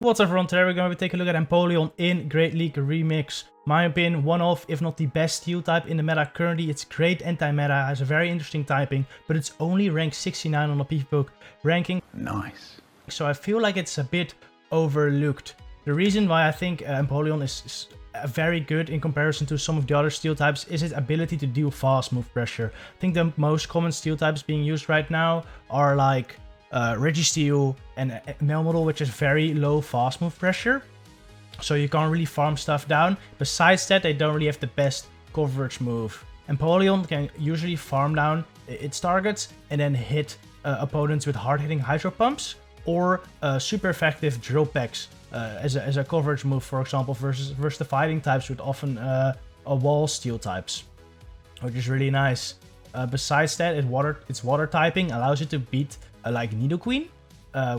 What's up everyone, today we're going to be taking a look at Empoleon in Great League Remix. My opinion, one of, if not the best steel type in the meta currently. It's great anti-meta, has a very interesting typing, but it's only ranked 69 on the PvPoke ranking. Nice. So I feel like it's a bit overlooked. The reason why I think Empoleon is very good in comparison to some of the other steel types is its ability to deal fast move pressure. I think the most common steel types being used right now are like Registeel and Melmetal, which is very low fast move pressure, so you can't really farm stuff down. Besides that, they don't really have the best coverage move. Empoleon can usually farm down its targets and then hit opponents with hard-hitting Hydro Pumps or super effective Drill Packs as a coverage move, for example, versus the fighting types with often a wall steel types, which is really nice. Besides that, its water typing allows you to beat like Nidoqueen,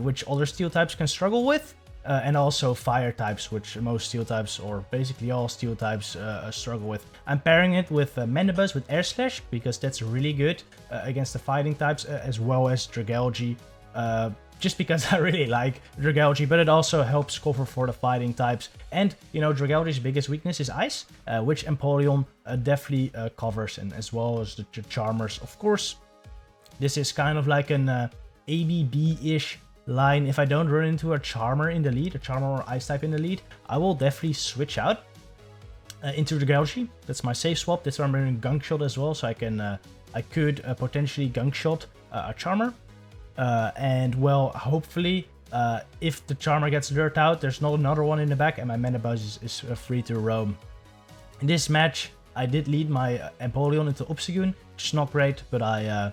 which other steel types can struggle with, and also fire types, which most steel types, or basically all steel types, struggle with. I'm pairing it with Mandibuzz with Air Slash, because that's really good against the fighting types, as well as Dragalge, just because I really like Dragalge, but it also helps cover for the fighting types. And, you know, Dragalge's biggest weakness is Ice, which Empoleon definitely covers, and as well as the Charmers, of course. This is kind of like an ABB-ish line. If I don't run into a Charmer in the lead, a Charmer or Ice type in the lead, I will definitely switch out into Dragalge. That's my safe swap. That's why I'm running Gunk Shot as well, so I could potentially Gunk Shot a Charmer. And well, hopefully, if the Charmer gets lured out, there's not another one in the back, and my Mandibuzz is free to roam. In this match, I did lead my Empoleon into Obstagoon, which is not great, but I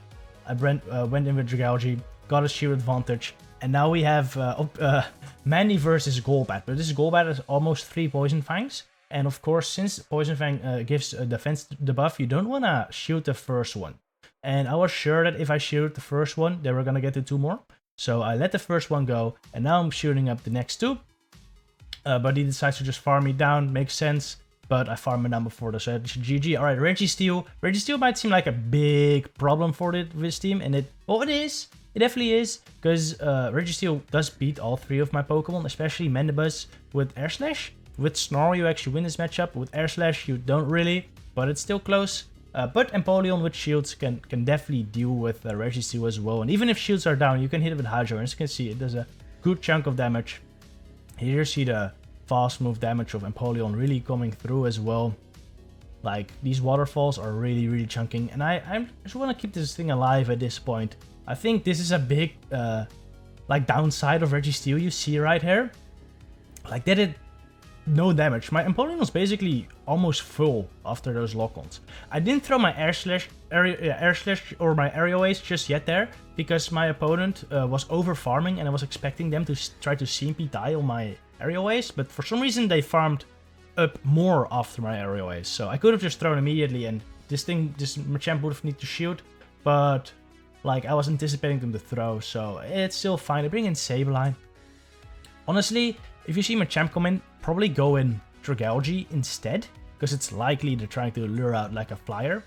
went in with Dragalge, got a shield advantage, and now we have Manny versus Golbat. But this Golbat has almost 3 Poison Fangs, and of course, since Poison Fang gives a defense debuff, you don't want to shield the first one. And I was sure that if I shielded the first one, they were going to get to 2 more. So I let the first one go, and now I'm shooting up the next 2. But he decides to just farm me down, makes sense. But I farmed him down before this, so GG. Alright, Registeel. Registeel might seem like a big problem for this team, and it is. It definitely is, because Registeel does beat all 3 of my Pokemon, especially Mandibuzz with Air Slash. With Snarl, you actually win this matchup. With Air Slash, you don't really, but it's still close. But Empoleon with shields can definitely deal with Registeel as well. And even if shields are down, you can hit it with Hydro. And as you can see, it does a good chunk of damage. Here you see the fast move damage of Empoleon really coming through as well. Like, these waterfalls are really chunking. And I just want to keep this thing alive at this point. I think this is a big like downside of Registeel you see right here. Like, that it no damage. My Empoleon was basically almost full after those lock-ons. I didn't throw my Air Slash or my Aerial Ace just yet there, because my opponent was over farming and I was expecting them to try to CMP die on my Aerial Ace, but for some reason they farmed up more after my Aerial Ace. So I could have just thrown immediately, and this Machamp would have needed to shield, but like I was anticipating them to throw, so it's still fine. I bring in Sableye. Honestly, if you see Machamp come in, probably go in Dragalge instead, because it's likely they're trying to lure out like a flyer.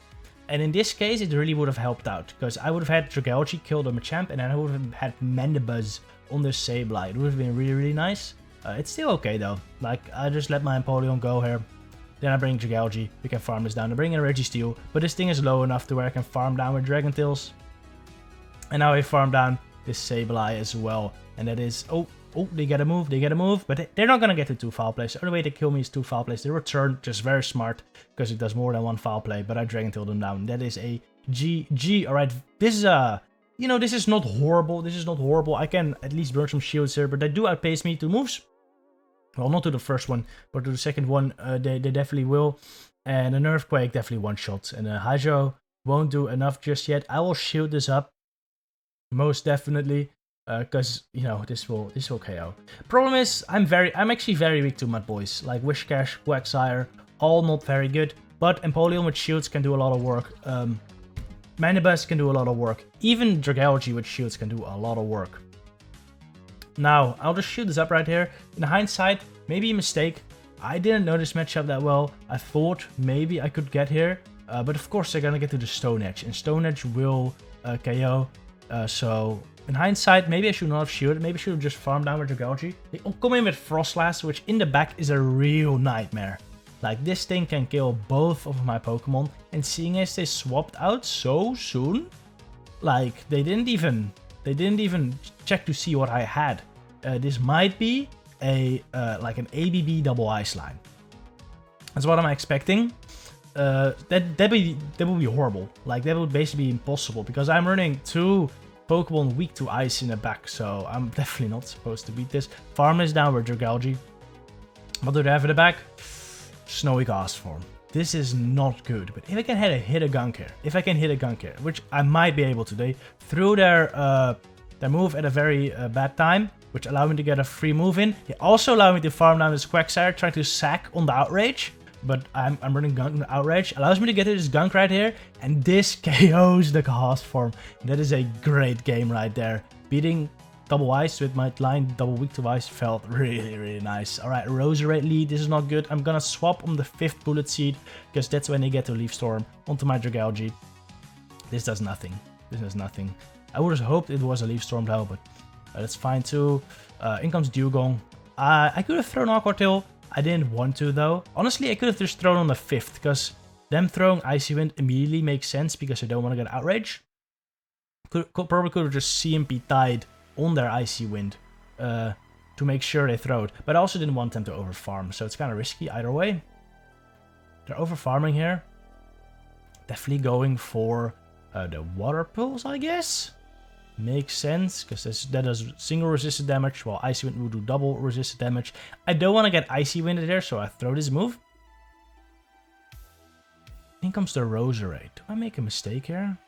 And in this case, it really would have helped out, because I would have had Dragalge kill the Machamp, and then I would have had Mandibuzz on the Sableye. It would have been really nice. It's still okay though. Like, I just let my Empoleon go here. Then I bring Dragalge. We can farm this down. I bring in Registeel, but this thing is low enough to where I can farm down with Dragon Tails. And now I farm down this Sableye as well. And that is... Oh, they get a move, but they're not gonna get to 2 foul plays. The only way they kill me is 2 foul plays. They return, just very smart, because it does more than 1 foul play, but I Dragon Tail them down. That is a GG. Alright, this is you know, this is not horrible. I can at least burn some shields here, but they do outpace me 2 moves. Well, not to the first one, but to the second one, they definitely will. And an Earthquake definitely one-shots. And a Hydro won't do enough just yet. I will shield this up, most definitely, because, you know, this will KO. Problem is, I'm actually very weak to Mud Boys, like Whiscash, Quagsire, all not very good. But Empoleon with shields can do a lot of work. Mandibuzz can do a lot of work. Even Dragalge with shields can do a lot of work. Now, I'll just shoot this up right here. In hindsight, maybe a mistake. I didn't know this matchup that well. I thought maybe I could get here. But of course, they're gonna get to the Stone Edge. And Stone Edge will KO. So In hindsight, maybe I should not have shielded. Maybe I should have just farmed down with Dragalge. They come in with Froslass, which in the back is a real nightmare. Like, this thing can kill both of my Pokemon. And seeing as they swapped out so soon, like, they didn't even check to see what I had. This might be like an ABB double Ice line. That's what I'm expecting. That would be horrible. Like, that would basically be impossible because I'm running 2 Pokemon weak to ice in the back, so I'm definitely not supposed to beat this. Farm is down with Dragalge. What do they have in the back? Snowy Gas form. This is not good, but if I can hit a Gunk here, which I might be able to, they threw their move at a very bad time, which allowed me to get a free move in. They also allowed me to farm down this Quagsire, trying to sack on the Outrage. But I'm running Gunk Outrage, allows me to get to this Gunk right here, and this KOs the Gas form. That is a great game right there. Beating double ice with my line double weak to ice felt really, really nice. Alright, Roserade lead, this is not good. I'm gonna swap on the 5th Bullet Seed, because that's when they get to Leaf Storm, onto my Dragalge. This does nothing. This does nothing. I would have hoped it was a Leaf Storm though, but that's fine too. In comes Dewgong. I could have thrown Aqua Tail. I didn't want to though. Honestly, I could have just thrown on the 5th, because them throwing Icy Wind immediately makes sense because I don't want to get Outrage. Probably could have just CMP tied on their Icy Wind to make sure they throw it. But I also didn't want them to overfarm, so it's kind of risky either way. They're overfarming here. Definitely going for the Water Pulse, I guess. Makes sense, because that does single resisted damage, while Icy Wind will do double resisted damage. I don't want to get Icy Wind there, so I throw this move. In comes the Roserade. Do I make a mistake here?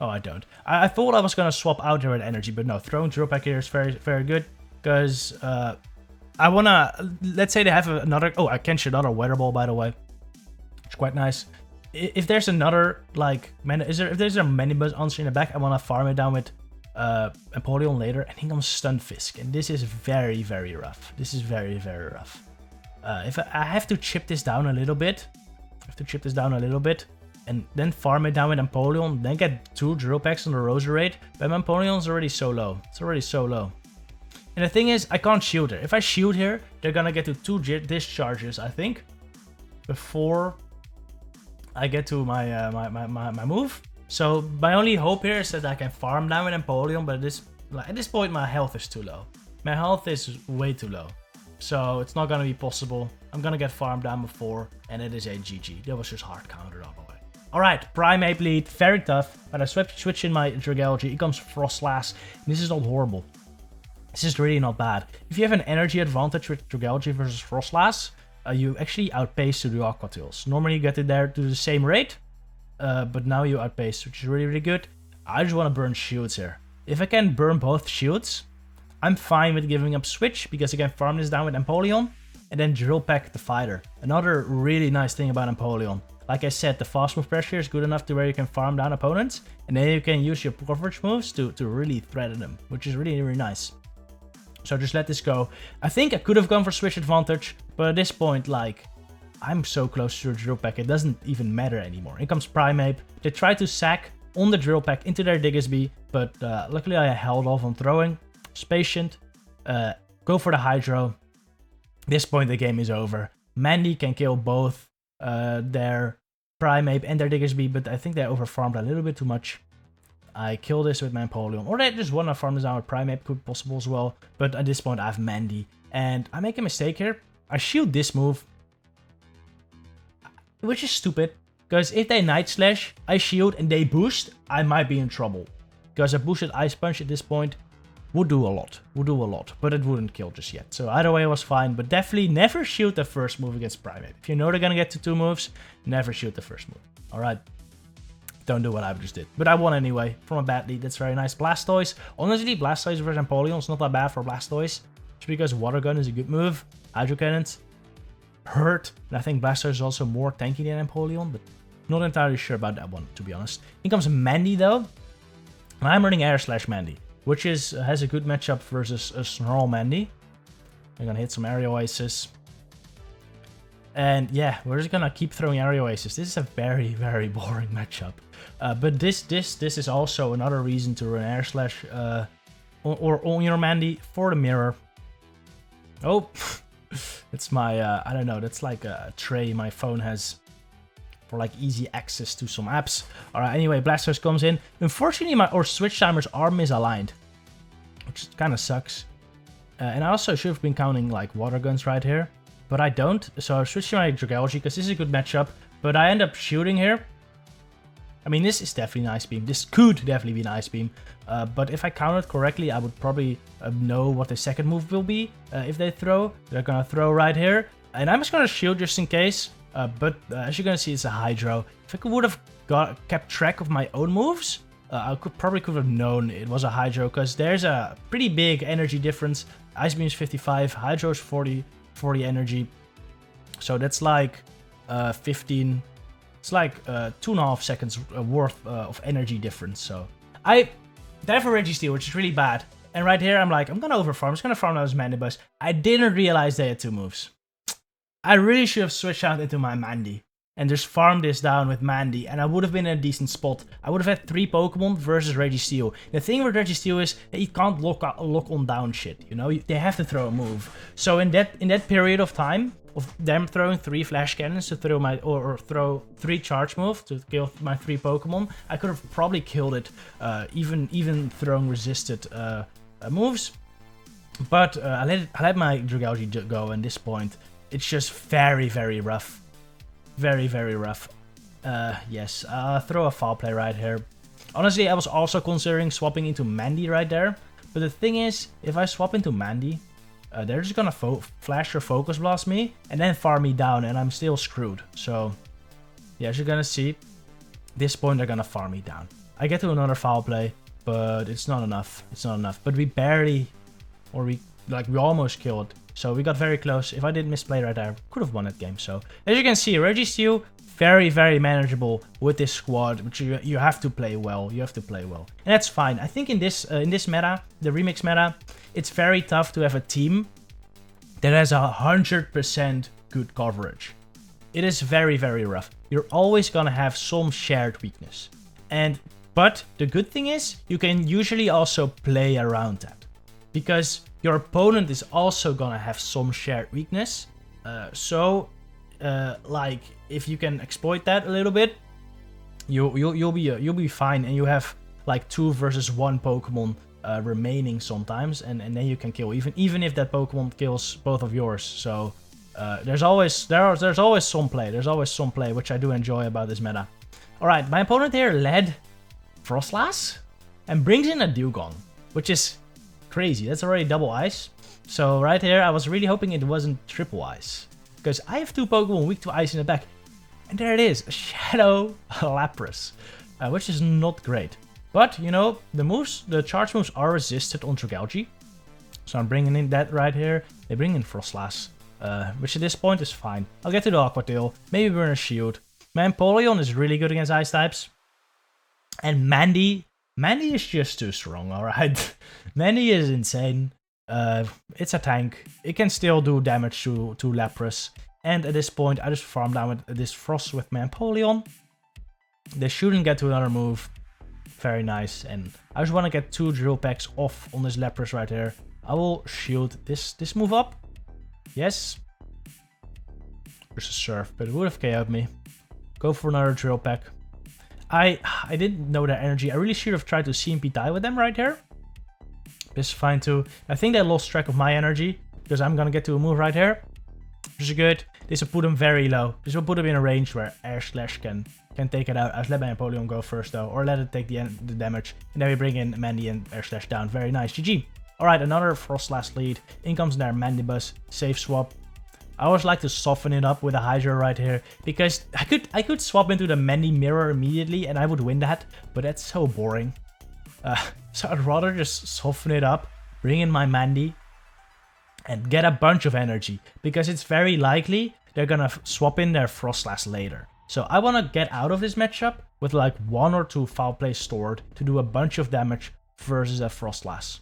Oh, I don't. I thought I was going to swap out here with energy, but no, throwing Drill Peck here is very, very good, because I want to, let's say they have another, oh, I can shoot another Weather Ball, by the way. It's quite nice. If there's another, like, if there's a Manibuzz answer in the back, I want to farm it down with Empoleon later. And here comes Stunfisk. And this is very, very rough. This is very, very rough. If I have to chip this down a little bit. And then farm it down with Empoleon. Then get 2 Drill Packs on the Roserade. But my Empoleon's already so low. It's already so low. And the thing is, I can't shield here. If I shield here, they're going to get to 2 discharges, I think. Before I get to my my move. So my only hope here is that I can farm down with Empoleon, but at this point my health is too low. My health is way too low. So it's not gonna be possible. I'm gonna get farmed down before, and it is a GG. That was just hard countered all the way. Alright, Primeape lead, very tough. But I switch in my Dragalge, it comes Froslass. This is not horrible. This is really not bad. If you have an energy advantage with Dragalge versus Froslass, you actually outpace to do Aqua Tails. Normally you get it there to the same rate, but now you outpace, which is really, really good. I just want to burn shields here. If I can burn both shields, I'm fine with giving up Switch, because I can farm this down with Empoleon, and then Drill Peck the Fighter. Another really nice thing about Empoleon. Like I said, the fast move pressure is good enough to where you can farm down opponents, and then you can use your coverage moves to really threaten them, which is really, really nice. So just let this go. I think I could have gone for Switch advantage, but at this point, like, I'm so close to the Drill Peck, it doesn't even matter anymore. In comes Primeape. They try to sack on the Drill Peck into their Diggersby, but luckily I held off on throwing. Just patient. Go for the Hydro. At this point, the game is over. Mandy can kill both their Primeape and their Diggersby, but I think they overfarmed a little bit too much. I kill this with my Empoleon, or they just want to farm this down with Primeape, could be possible as well. But at this point I have Mandy, and I make a mistake here. I shield this move, which is stupid, because if they Night Slash, I shield and they boost, I might be in trouble. Because a boosted Ice Punch at this point would do a lot, but it wouldn't kill just yet. So either way it was fine, but definitely never shield the first move against Primeape. If you know they're gonna get to 2 moves, never shield the first move. Alright. Don't do what I just did. But I won anyway from a bad lead. That's very nice. Blastoise. Honestly, Blastoise versus Empoleon is not that bad for Blastoise. Just because Water Gun is a good move. Hydro Cannons hurt. And I think Blastoise is also more tanky than Empoleon. But not entirely sure about that one, to be honest. In comes Mandy though. And I'm running Air Slash Mandy. Which has a good matchup versus a Snarl Mandy. I'm gonna hit some Aerial Aces. And yeah, we're just gonna keep throwing Aerial Aces. This is a very, very boring matchup. But this is also another reason to run Air Slash or on your Mandy for the mirror. Oh, it's my, I don't know, that's like a tray my phone has for like easy access to some apps. Alright, anyway, Blastoise comes in. Unfortunately, my Switch timers are misaligned, which kind of sucks. And I also should have been counting like water guns right here, but I don't. So I switched to my Dragalge because this is a good matchup, but I end up shooting here. I mean, this is definitely an Ice Beam. This could definitely be an Ice Beam. But if I counted correctly, I would probably know what the second move will be if they throw. They're going to throw right here. And I'm just going to shield just in case. But as you're going to see, it's a Hydro. If I would have kept track of my own moves, I probably could have known it was a Hydro. Because there's a pretty big energy difference. Ice Beam is 55. Hydro is 40 energy. So that's like 15... It's like 2.5 seconds worth of energy difference. So they have a Registeel, which is really bad. And right here, I'm like, I'm gonna overfarm. I'm just gonna farm those Mandibuzz. I didn't realize they had 2 moves. I really should have switched out into my Mandy and just farmed this down with Mandy, and I would have been in a decent spot. I would have had 3 Pokemon versus Registeel. The thing with Registeel is that you can't lock on down shit. You know, they have to throw a move. So in that period of time, of them throwing 3 Flash Cannons to throw my, or throw 3 Charge moves to kill my 3 Pokemon, I could have probably killed it, even throwing resisted moves. But I let my Dragalge go. At this point, it's just very, very rough, very, very rough. Yes, throw a Foul Play right here. Honestly, I was also considering swapping into Mandy right there, but the thing is, if I swap into Mandy, they're just gonna Flash or Focus Blast me and then farm me down, and I'm still screwed. So yeah, as you're gonna see, at this point they're gonna farm me down. I get to another Foul Play, but it's not enough. It's not enough. But we barely, or we almost killed. So we got very close. If I didn't misplay right there, could have won that game. So as you can see, Registeel, very, very manageable with this squad, but you have to play well. You have to play well, and that's fine. I think in this meta, the remix meta, it's very tough to have a team that has 100% good coverage. It is very, very rough. You're always gonna have some shared weakness, but the good thing is you can usually also play around that, because your opponent is also gonna have some shared weakness. Like if you can exploit that a little bit, you'll be fine, and you have like 2 versus 1 Pokemon remaining sometimes, and then you can kill even if that Pokemon kills both of yours. So there's always some play. There's always some play, which I do enjoy about this meta. All right, my opponent here led Froslass and brings in a Dewgong, which is crazy. That's already double ice. So right here, I was really hoping it wasn't triple ice, because I have 2 Pokemon weak to ice in the back. And there it is, a Shadow Lapras, which is not great. But, you know, the charge moves are resisted on Dragalge. So I'm bringing in that right here. They bring in Froslass, which at this point is fine. I'll get to the Aqua Tail, maybe burn a shield. My Empoleon is really good against ice types. And Mandy is just too strong, alright? Mandy is insane. It's a tank. It can still do damage to Lapras. And at this point, I just farm down with this Frost with my Empoleon. They shouldn't get to another move. Very nice. And I just want to get 2 Drill Packs off on this Lapras right here. I will shield this move up. Yes. There's a Surf, but it would have KO'd me. Go for another Drill Pack. I didn't know their energy. I really should have tried to CMP die with them right here. This is fine too. I think they lost track of my energy, because I'm gonna get to a move right here, which is good. This will put them very low. This will put them in a range where Air Slash can take it out. I'll let my Empoleon go first though, or let it take the damage. And then we bring in Mandy and Air Slash down. Very nice. GG. Alright, another Froslass lead. In comes their Mandibuzz. Safe swap. I always like to soften it up with a Hydro right here, because I could swap into the Mandy Mirror immediately and I would win that, but that's so boring. So I'd rather just soften it up, bring in my Mandy, and get a bunch of energy, because it's very likely they're gonna swap in their Froslass later. So I want to get out of this matchup with like 1 or 2 Foul Plays stored to do a bunch of damage versus a Froslass.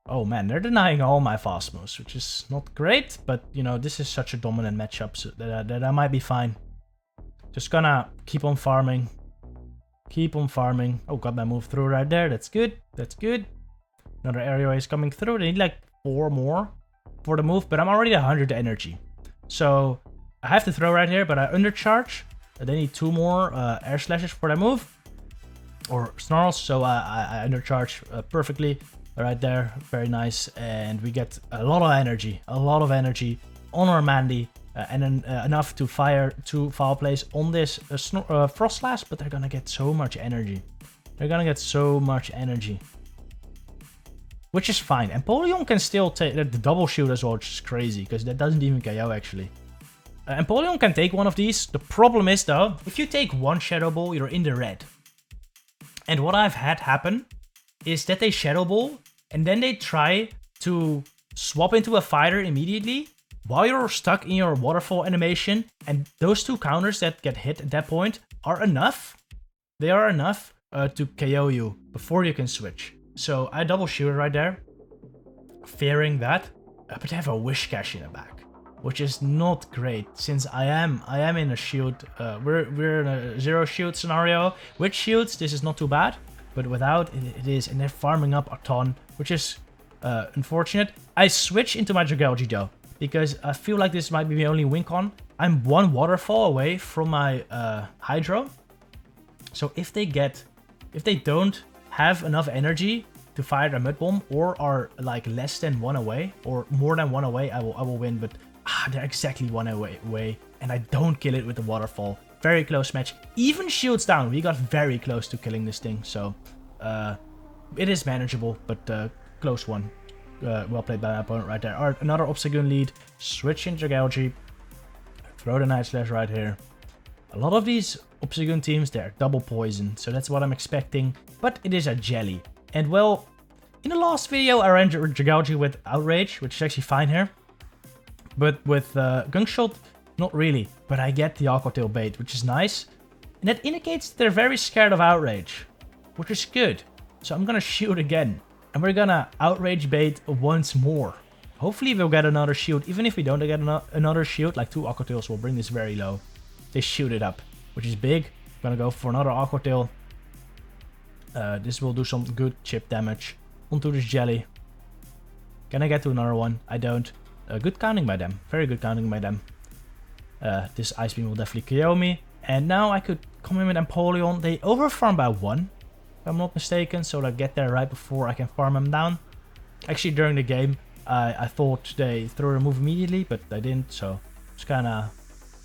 Oh man, they're denying all my fast moves, which is not great, but you know, this is such a dominant matchup so that I might be fine. Just gonna keep on farming. Keep on farming. Oh, got my move through right there. That's good. That's good. Another area is coming through. They need like 4 more for the move, but I'm already at 100 energy. So I have to throw right here, but I undercharge. They need 2 more air slashes for that move. Or snarls, so I undercharge perfectly right there. Very nice. And we get a lot of energy. A lot of energy on our Mandy. And then enough to fire 2 foul plays on this Frost Slash, but they're gonna get so much energy. They're gonna get so much energy. Which is fine. Empoleon can still take the double shield as well, which is crazy, because that doesn't even KO actually. Empoleon can take one of these. The problem is though, if you take one Shadow Ball, you're in the red. And what I've had happen is that they Shadow Ball, and then they try to swap into a fighter immediately, while you're stuck in your waterfall animation, and those 2 counters that get hit at that point are enough. They are enough to KO you before you can switch. So I double shielded right there, fearing that, but they have a Wish-Cache in the back, which is not great since I am in a shield. We're in a 0 shield scenario. With shields, this is not too bad, but without it is, and they're farming up a ton, which is unfortunate. I switch into my Dragalge though, because I feel like this might be my only win con. I'm 1 waterfall away from my Hydro. So if they don't have enough energy to fire the Mud Bomb, or are like less than 1 away, or more than 1 away, I will win. But they're exactly 1 away, and I don't kill it with the waterfall. Very close match. Even shields down, we got very close to killing this thing. So it is manageable, but close one. Well played by my opponent right there. Alright, another Obstagoon lead. Switch into Dragalge. Throw the Night Slash right here. A lot of these Obstagoon teams, they're double poison, so that's what I'm expecting. But it is a jelly. And well, in the last video I ran Dragalge with Outrage, which is actually fine here. But with Gunk Shot, not really. But I get the Aqua Tail bait, which is nice. And that indicates they're very scared of Outrage, which is good. So I'm gonna shoot again. And we're gonna Outrage bait once more. Hopefully we'll get another shield. Even if we don't get another shield, like 2 Aqua Tails will bring this very low. They shoot it up, which is big. I'm gonna go for another Aqua Tail. This will do some good chip damage onto this jelly. Can I get to another one? I don't. Good counting by them. Very good counting by them. This Ice Beam will definitely KO me. And now I could come in with Empoleon. They overfarm by 1. If I'm not mistaken, so I get there right before I can farm them down. Actually, during the game, I thought they threw a move immediately, but they didn't, so it's kind of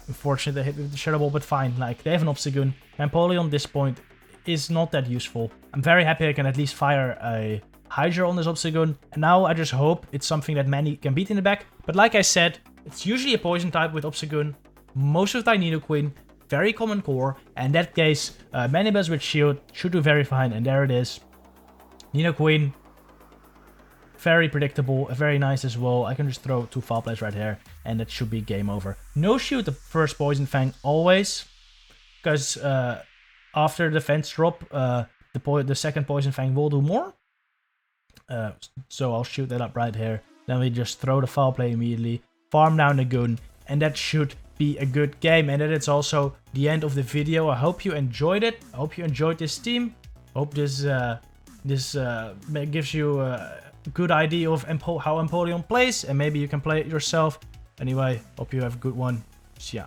unfortunate they hit with the Shadow Ball, but fine. Like, they have an Obstagoon. Empoleon at this point is not that useful. I'm very happy I can at least fire a Hydra on this Obstagoon, and now I just hope it's something that Manny can beat in the back. But like I said, it's usually a poison type with Obstagoon. Most of the time Nidoqueen. Very common core, and in that case, Manibus with shield should do very fine, and there it is. Nidoqueen, very predictable, very nice as well. I can just throw 2 foul plays right here, and that should be game over. No shield the first Poison Fang always, because after the defense drop, the second Poison Fang will do more. So I'll shoot that up right here. Then we just throw the foul play immediately, farm down the Goon, and that should be a good game. And then it's also the end of the video. I hope you enjoyed it. I hope you enjoyed this team. Hope this gives you a good idea of how Empoleon plays, and maybe you can play it yourself. Anyway, hope you have a good one. See ya.